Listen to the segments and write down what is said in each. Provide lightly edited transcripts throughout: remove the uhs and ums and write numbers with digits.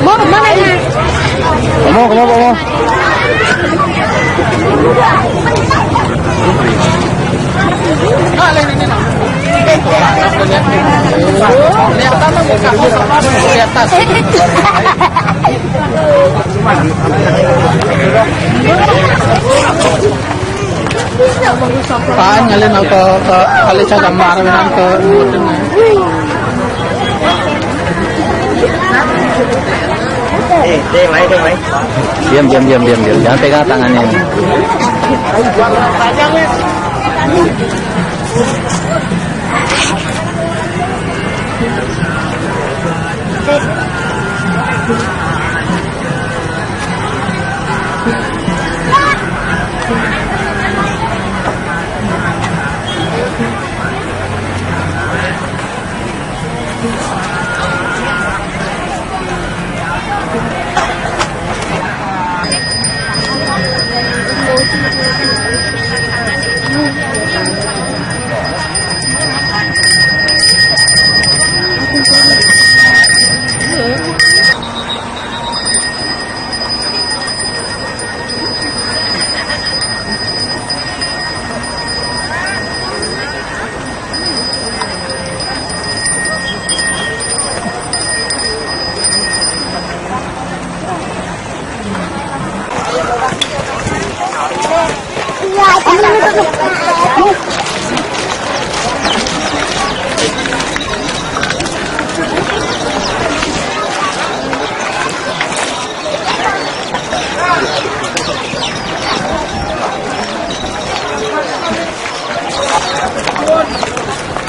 Mau kemana ya? Mau. Pak nyalin ke kali saya gambar ke Diam. Jangan pegang tangannya.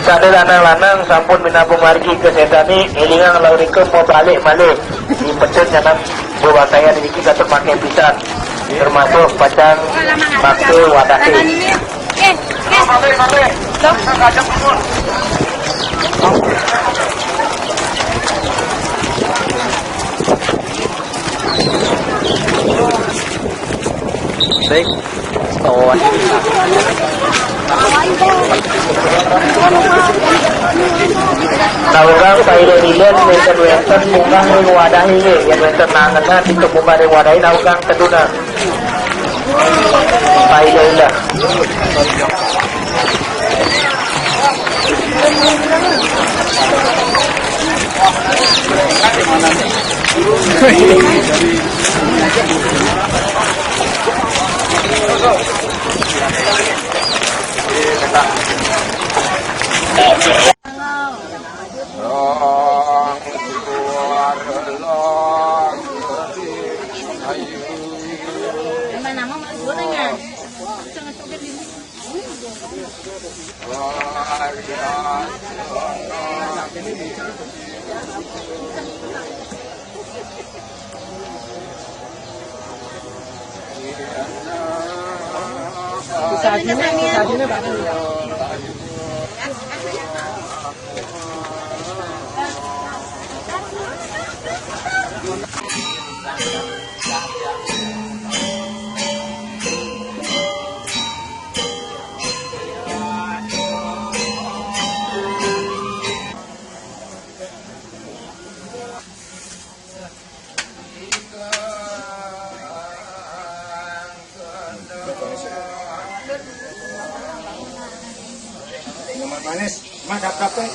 Sada lanang-lanang sampun minabung margi ke setani elingan laurikeun mau balik malih di pecet jangan bawa saya ini kita terpakai pisan termasuk pacang bakso wadahi. Baik. Kawan. Naurang pailenileun wenten munggah ring wadahi ge yen wenten nangenna di kebuka ring wadahi naurang teduna. Pailenilah. Manis, mah dap-dapnya.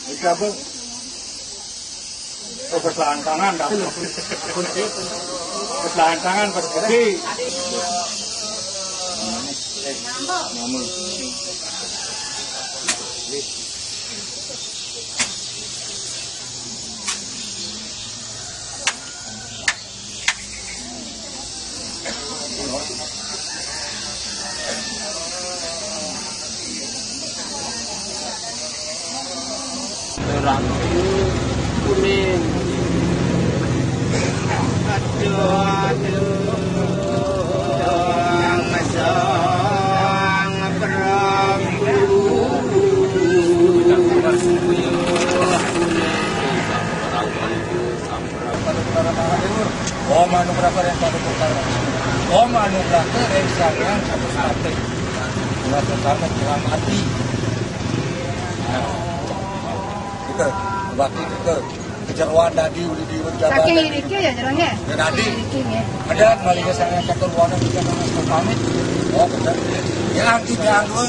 Digabung. Oh, berselahan tangan, dap. Berselahan tangan, bersegi. Namun. kuning. Aduh. Masang perahu. Pada utara Tanah Timur. Om anu berapa yang pada utara? Om anu belakang yang sayang satu sate. Buat utama kurang mati. Kita waktu itu kejeruan tadi udah di jabatan. Saking iriknya ya jerongnya. Dan tadi Iriknya. ada malingnya saya kantor warna juga nama pamit. Oh benar. Yang tidak dua.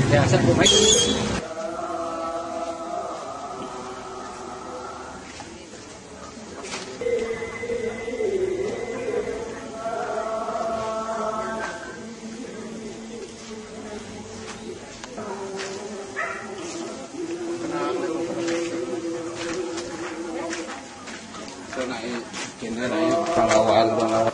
Ya, saya buat pengawal.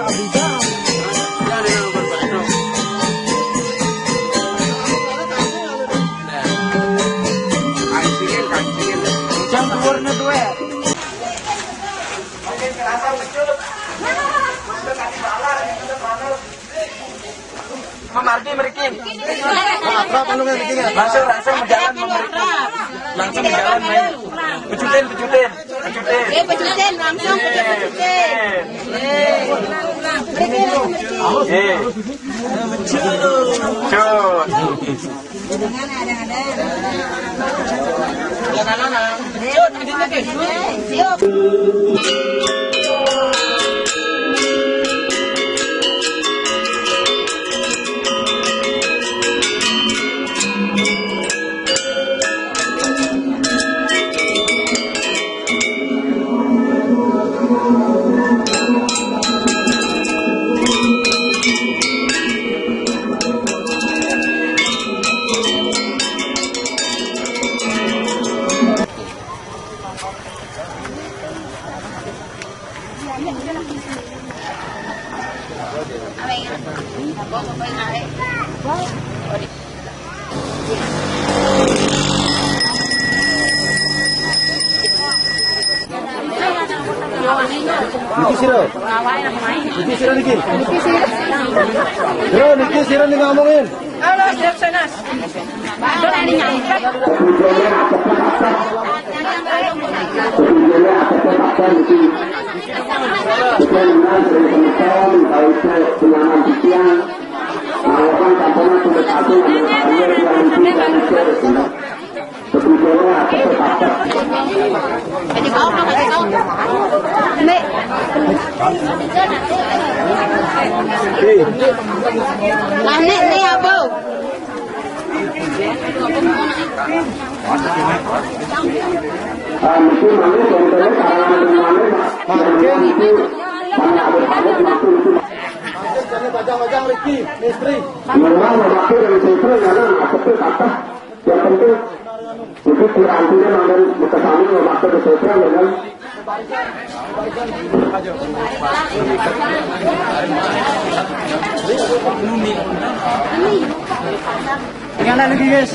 Abidjan memargi meriki. Langsung berjalan memargi. Langsung berjalan main. Pecutin. Pecutin langsung pecutin. Niki sira nih ngomongin. Halo, siap sanas. Bakal ini nyangkat. Nih apa? Bajang Riki, istri. Memang waktu dari sentro jangan apa kata yang penting itu pirantinya mandan kesami waktu dari sentro jangan Tinggal lagi guys.